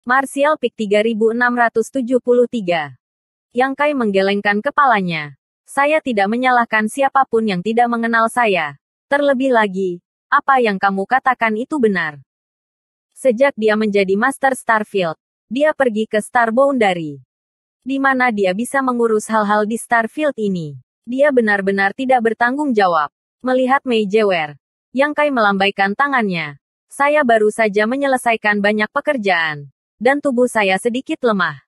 Martial Peak 3673. Yang Kai menggelengkan kepalanya. Saya tidak menyalahkan siapapun yang tidak mengenal saya. Terlebih lagi, apa yang kamu katakan itu benar. Sejak dia menjadi Master Starfield, dia pergi ke Star Boundary. Di mana dia bisa mengurus hal-hal di Starfield ini. Dia benar-benar tidak bertanggung jawab. Melihat Mei Jewer, Yang Kai melambaikan tangannya. Saya baru saja menyelesaikan banyak pekerjaan. Dan tubuh saya sedikit lemah.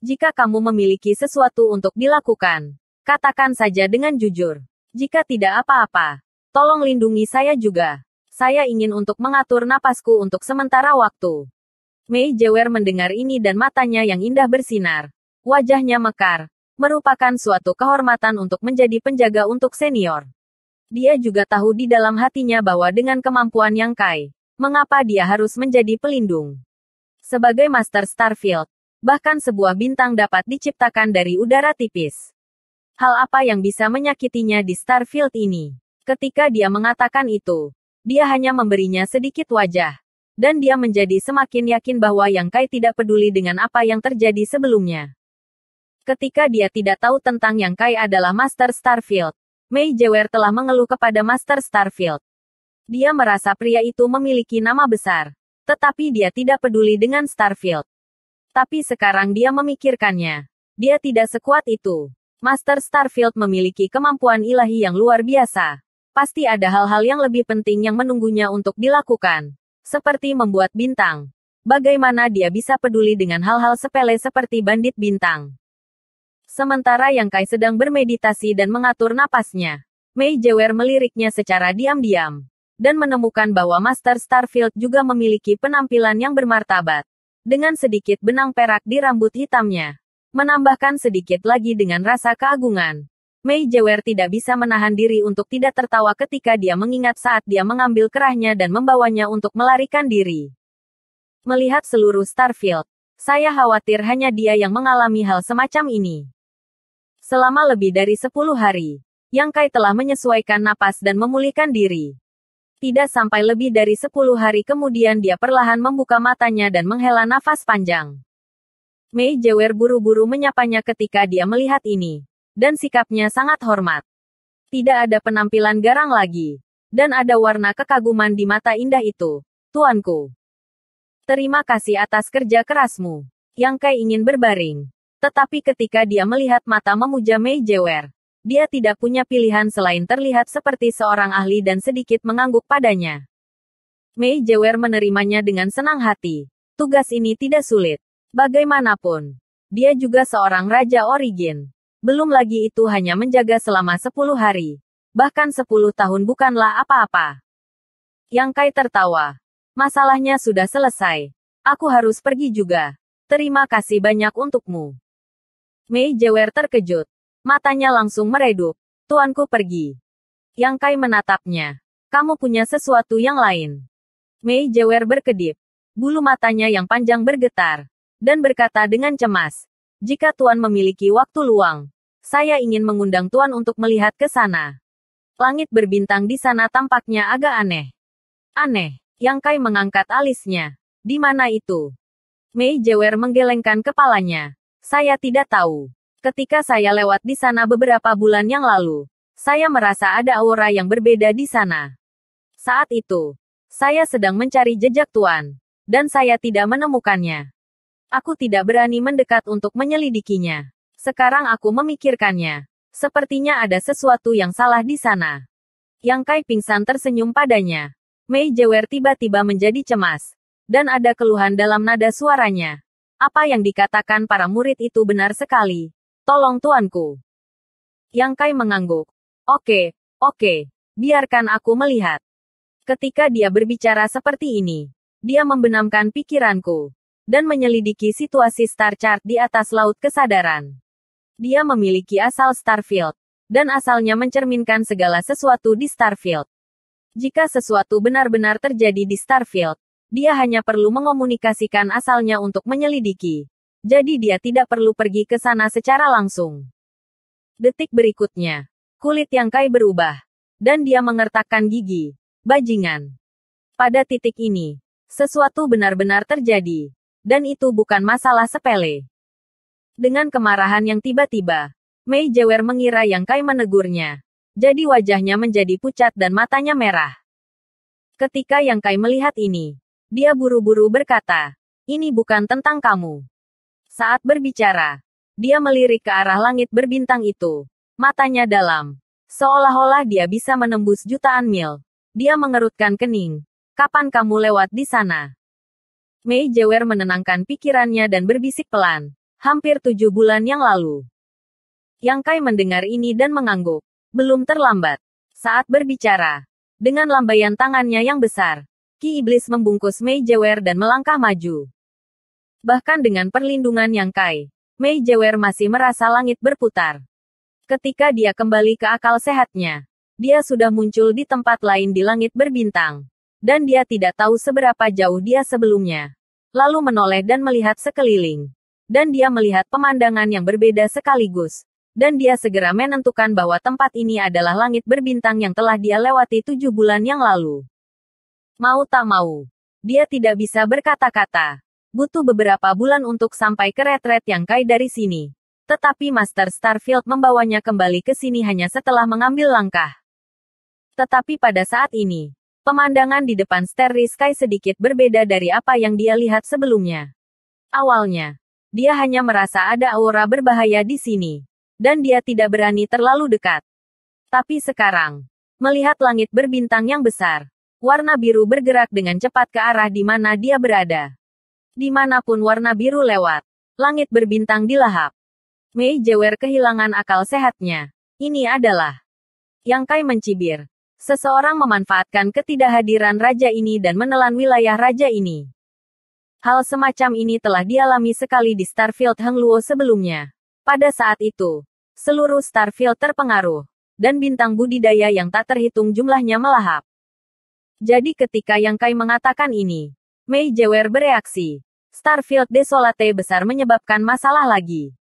Jika kamu memiliki sesuatu untuk dilakukan, katakan saja dengan jujur. Jika tidak apa-apa, tolong lindungi saya juga. Saya ingin untuk mengatur napasku untuk sementara waktu. Mei Jewer mendengar ini dan matanya yang indah bersinar. Wajahnya mekar. Merupakan suatu kehormatan untuk menjadi penjaga untuk senior. Dia juga tahu di dalam hatinya bahwa dengan kemampuan Yang Kai, mengapa dia harus menjadi pelindung. Sebagai Master Starfield, bahkan sebuah bintang dapat diciptakan dari udara tipis. Hal apa yang bisa menyakitinya di Starfield ini? Ketika dia mengatakan itu, dia hanya memberinya sedikit wajah. Dan dia menjadi semakin yakin bahwa Yang Kai tidak peduli dengan apa yang terjadi sebelumnya. Ketika dia tidak tahu tentang Yang Kai adalah Master Starfield, Mei Jewer telah mengeluh kepada Master Starfield. Dia merasa pria itu memiliki nama besar. Tetapi dia tidak peduli dengan Starfield. Tapi sekarang dia memikirkannya. Dia tidak sekuat itu. Master Starfield memiliki kemampuan ilahi yang luar biasa. Pasti ada hal-hal yang lebih penting yang menunggunya untuk dilakukan. Seperti membuat bintang. Bagaimana dia bisa peduli dengan hal-hal sepele seperti bandit bintang? Sementara Yang Kai sedang bermeditasi dan mengatur napasnya, Mei Jewer meliriknya secara diam-diam. Dan menemukan bahwa Master Starfield juga memiliki penampilan yang bermartabat. Dengan sedikit benang perak di rambut hitamnya. Menambahkan sedikit lagi dengan rasa keagungan. Mei Jewer tidak bisa menahan diri untuk tidak tertawa ketika dia mengingat saat dia mengambil kerahnya dan membawanya untuk melarikan diri. Melihat seluruh Starfield, saya khawatir hanya dia yang mengalami hal semacam ini. Selama lebih dari 10 hari, Yang Kai telah menyesuaikan napas dan memulihkan diri. Tidak sampai lebih dari 10 hari kemudian dia perlahan membuka matanya dan menghela nafas panjang. Mei Jewer buru-buru menyapanya ketika dia melihat ini. Dan sikapnya sangat hormat. Tidak ada penampilan garang lagi. Dan ada warna kekaguman di mata indah itu. Tuanku. Terima kasih atas kerja kerasmu. Yang Kai ingin berbaring. Tetapi ketika dia melihat mata memuja Mei Jewer, dia tidak punya pilihan selain terlihat seperti seorang ahli dan sedikit mengangguk padanya. Mei Jewer menerimanya dengan senang hati. Tugas ini tidak sulit. Bagaimanapun, dia juga seorang Raja Origin. Belum lagi itu hanya menjaga selama 10 hari. Bahkan 10 tahun bukanlah apa-apa. Yang Kai tertawa. Masalahnya sudah selesai. Aku harus pergi juga. Terima kasih banyak untukmu. Mei Jewer terkejut. Matanya langsung meredup. Tuanku pergi. Yang Kai menatapnya. Kamu punya sesuatu yang lain. Mei Jewer berkedip. Bulu matanya yang panjang bergetar. Dan berkata dengan cemas. Jika Tuan memiliki waktu luang, saya ingin mengundang Tuan untuk melihat ke sana. Langit berbintang di sana tampaknya agak aneh. Aneh. Yang Kai mengangkat alisnya. Di mana itu? Mei Jewer menggelengkan kepalanya. Saya tidak tahu. Ketika saya lewat di sana beberapa bulan yang lalu, saya merasa ada aura yang berbeda di sana. Saat itu, saya sedang mencari jejak Tuan, dan saya tidak menemukannya. Aku tidak berani mendekat untuk menyelidikinya. Sekarang aku memikirkannya. Sepertinya ada sesuatu yang salah di sana. Yang Kai pingsan tersenyum padanya. Mei Jewer tiba-tiba menjadi cemas. Dan ada keluhan dalam nada suaranya. Apa yang dikatakan para murid itu benar sekali. Tolong tuanku. Yang Kai mengangguk. Oke, biarkan aku melihat. Ketika dia berbicara seperti ini, dia membenamkan pikiranku. Dan menyelidiki situasi Star Chart di atas laut kesadaran. Dia memiliki asal Starfield. Dan asalnya mencerminkan segala sesuatu di Starfield. Jika sesuatu benar-benar terjadi di Starfield, dia hanya perlu mengomunikasikan asalnya untuk menyelidiki. Jadi dia tidak perlu pergi ke sana secara langsung. Detik berikutnya, kulit Yang Kai berubah. Dan dia mengertakkan gigi. Bajingan. Pada titik ini, sesuatu benar-benar terjadi. Dan itu bukan masalah sepele. Dengan kemarahan yang tiba-tiba, Mei Jewer mengira Yang Kai menegurnya. Jadi wajahnya menjadi pucat dan matanya merah. Ketika Yang Kai melihat ini, dia buru-buru berkata, "Ini bukan tentang kamu." Saat berbicara, dia melirik ke arah langit berbintang itu. Matanya dalam. Seolah-olah dia bisa menembus jutaan mil. Dia mengerutkan kening. "Kapan kamu lewat di sana?" Mei Jewer menenangkan pikirannya dan berbisik pelan. "Hampir 7 bulan yang lalu." Yang Kai mendengar ini dan mengangguk. Belum terlambat. Saat berbicara, dengan lambaian tangannya yang besar, Ki Iblis membungkus Mei Jewer dan melangkah maju. Bahkan dengan perlindungan Yang Kai, Mei Jewer masih merasa langit berputar. Ketika dia kembali ke akal sehatnya, dia sudah muncul di tempat lain di langit berbintang. Dan dia tidak tahu seberapa jauh dia sebelumnya. Lalu menoleh dan melihat sekeliling. Dan dia melihat pemandangan yang berbeda sekaligus. Dan dia segera menentukan bahwa tempat ini adalah langit berbintang yang telah dia lewati 7 bulan yang lalu. Mau tak mau, dia tidak bisa berkata-kata. Butuh beberapa bulan untuk sampai ke retret Yang Kai dari sini. Tetapi Master Starfield membawanya kembali ke sini hanya setelah mengambil langkah. Tetapi pada saat ini, pemandangan di depan Starry Sky sedikit berbeda dari apa yang dia lihat sebelumnya. Awalnya, dia hanya merasa ada aura berbahaya di sini. Dan dia tidak berani terlalu dekat. Tapi sekarang, melihat langit berbintang yang besar, warna biru bergerak dengan cepat ke arah di mana dia berada. Dimanapun warna biru lewat, langit berbintang dilahap. Mei Jewer kehilangan akal sehatnya. Ini adalah Yang Kai mencibir. Seseorang memanfaatkan ketidakhadiran raja ini dan menelan wilayah raja ini. Hal semacam ini telah dialami sekali di Starfield Hengluo sebelumnya. Pada saat itu, seluruh Starfield terpengaruh, dan bintang budidaya yang tak terhitung jumlahnya melahap. Jadi ketika Yang Kai mengatakan ini, Mei Jewer bereaksi. Starfield Desolate besar menyebabkan masalah lagi.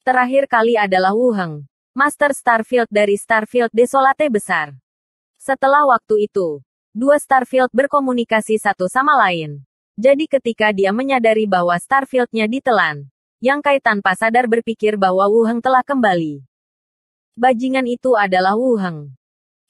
Terakhir kali adalah Wu Heng, Master Starfield dari Starfield Desolate besar. Setelah waktu itu, dua Starfield berkomunikasi satu sama lain. Jadi ketika dia menyadari bahwa Starfield-nya ditelan, Yang Kai tanpa sadar berpikir bahwa Wu Heng telah kembali. Bajingan itu adalah Wu Heng.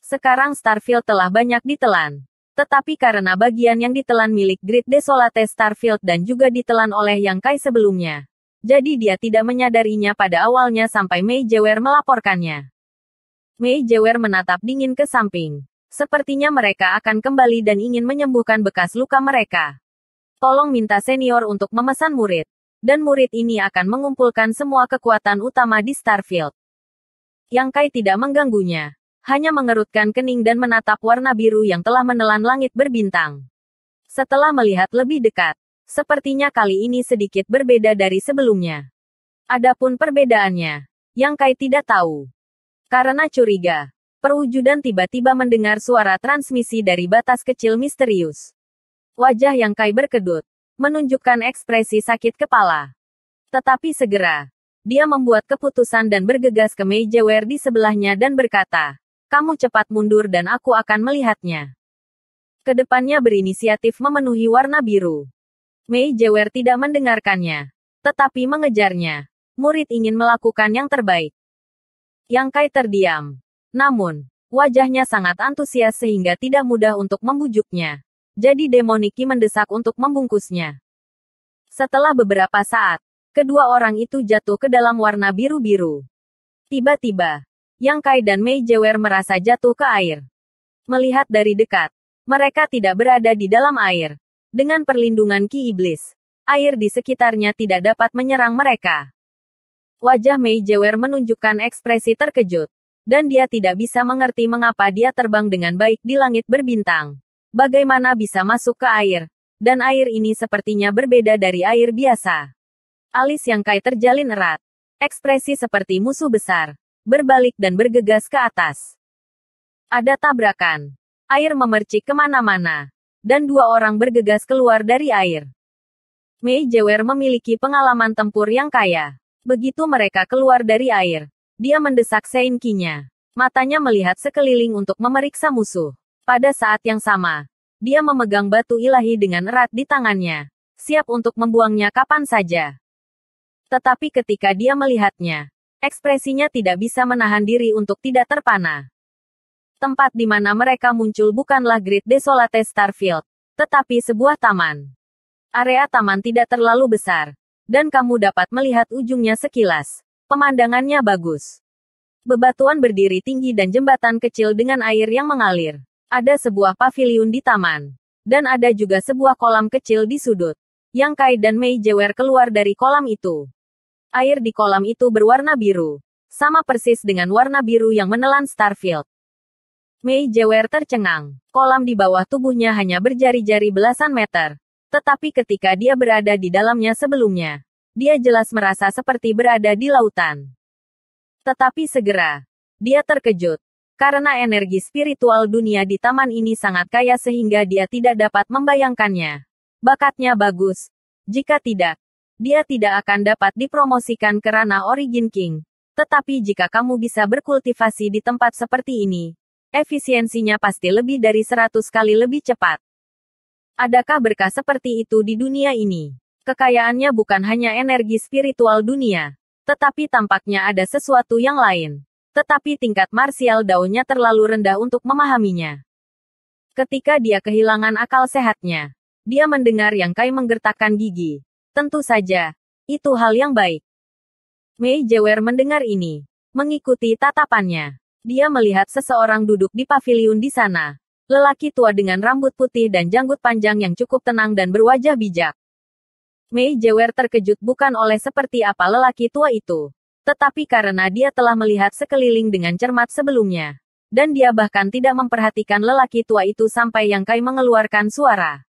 Sekarang Starfield telah banyak ditelan. Tetapi karena bagian yang ditelan milik Great Desolate Starfield dan juga ditelan oleh Yang Kai sebelumnya. Jadi dia tidak menyadarinya pada awalnya sampai Mei Jewer melaporkannya. Mei Jewer menatap dingin ke samping. Sepertinya mereka akan kembali dan ingin menyembuhkan bekas luka mereka. Tolong minta senior untuk memesan murid. Dan murid ini akan mengumpulkan semua kekuatan utama di Starfield. Yang Kai tidak mengganggunya. Hanya mengerutkan kening dan menatap warna biru yang telah menelan langit berbintang. Setelah melihat lebih dekat, sepertinya kali ini sedikit berbeda dari sebelumnya. Adapun perbedaannya, Yang Kai tidak tahu. Karena curiga, perwujudan tiba-tiba mendengar suara transmisi dari batas kecil misterius. Wajah Yang Kai berkedut, menunjukkan ekspresi sakit kepala. Tetapi segera, dia membuat keputusan dan bergegas ke Mei Jewer di sebelahnya dan berkata, "Kamu cepat mundur dan aku akan melihatnya." Kedepannya berinisiatif memenuhi warna biru. Mei Jewer tidak mendengarkannya, tetapi mengejarnya. Murid ingin melakukan yang terbaik. Yang Kai terdiam. Namun, wajahnya sangat antusias sehingga tidak mudah untuk membujuknya. Jadi Demoniki mendesak untuk membungkusnya. Setelah beberapa saat, kedua orang itu jatuh ke dalam warna biru-biru. Tiba-tiba, Yang Kai dan Mei Jewer merasa jatuh ke air. Melihat dari dekat, mereka tidak berada di dalam air. Dengan perlindungan Ki Iblis, air di sekitarnya tidak dapat menyerang mereka. Wajah Mei Jewer menunjukkan ekspresi terkejut. Dan dia tidak bisa mengerti mengapa dia terbang dengan baik di langit berbintang. Bagaimana bisa masuk ke air? Dan air ini sepertinya berbeda dari air biasa. Alis Yang Kai terjalin erat. Ekspresi seperti musuh besar. Berbalik dan bergegas ke atas. Ada tabrakan. Air memercik kemana-mana. Dan dua orang bergegas keluar dari air. Mei Jewer memiliki pengalaman tempur yang kaya. Begitu mereka keluar dari air, dia mendesak Seinki-nya. Matanya melihat sekeliling untuk memeriksa musuh. Pada saat yang sama, dia memegang batu ilahi dengan erat di tangannya. siap untuk membuangnya kapan saja. Tetapi ketika dia melihatnya, ekspresinya tidak bisa menahan diri untuk tidak terpana. Tempat di mana mereka muncul bukanlah Great Desolate Starfield, tetapi sebuah taman. Area taman tidak terlalu besar, dan kamu dapat melihat ujungnya sekilas. Pemandangannya bagus. Bebatuan berdiri tinggi dan jembatan kecil dengan air yang mengalir. Ada sebuah paviliun di taman. Dan ada juga sebuah kolam kecil di sudut. Yang Kai dan Mei Jewer keluar dari kolam itu. Air di kolam itu berwarna biru. Sama persis dengan warna biru yang menelan Starfield. Mei Jewer tercengang. Kolam di bawah tubuhnya hanya berjari-jari belasan meter. Tetapi ketika dia berada di dalamnya sebelumnya, dia jelas merasa seperti berada di lautan. Tetapi segera, dia terkejut. Karena energi spiritual dunia di taman ini sangat kaya sehingga dia tidak dapat membayangkannya. Bakatnya bagus. Jika tidak, dia tidak akan dapat dipromosikan ke ranah Origin King. Tetapi jika kamu bisa berkultivasi di tempat seperti ini, efisiensinya pasti lebih dari 100 kali lebih cepat. Adakah berkah seperti itu di dunia ini? Kekayaannya bukan hanya energi spiritual dunia, tetapi tampaknya ada sesuatu yang lain. Tetapi tingkat martial daunnya terlalu rendah untuk memahaminya. Ketika dia kehilangan akal sehatnya, dia mendengar Yang Kai menggertakkan gigi. Tentu saja, itu hal yang baik. Mei Jewer mendengar ini, mengikuti tatapannya. Dia melihat seseorang duduk di paviliun di sana. Lelaki tua dengan rambut putih dan janggut panjang yang cukup tenang dan berwajah bijak. Mei Jewer terkejut bukan oleh seperti apa lelaki tua itu, tetapi karena dia telah melihat sekeliling dengan cermat sebelumnya. Dan dia bahkan tidak memperhatikan lelaki tua itu sampai Yang Kai mengeluarkan suara.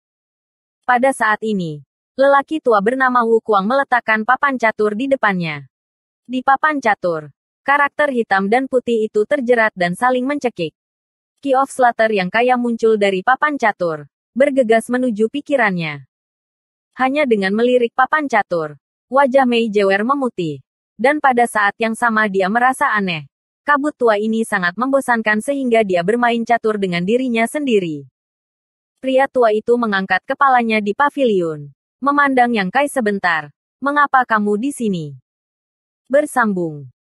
Pada saat ini, lelaki tua bernama Wu Kuang meletakkan papan catur di depannya. Di papan catur, karakter hitam dan putih itu terjerat dan saling mencekik. Key of Slaughter yang kaya muncul dari papan catur, bergegas menuju pikirannya. Hanya dengan melirik papan catur, wajah Mei Jewer memutih. Dan pada saat yang sama dia merasa aneh. Kabut tua ini sangat membosankan sehingga dia bermain catur dengan dirinya sendiri. Pria tua itu mengangkat kepalanya di paviliun. Memandang Yang Kai sebentar. Mengapa kamu di sini? Bersambung.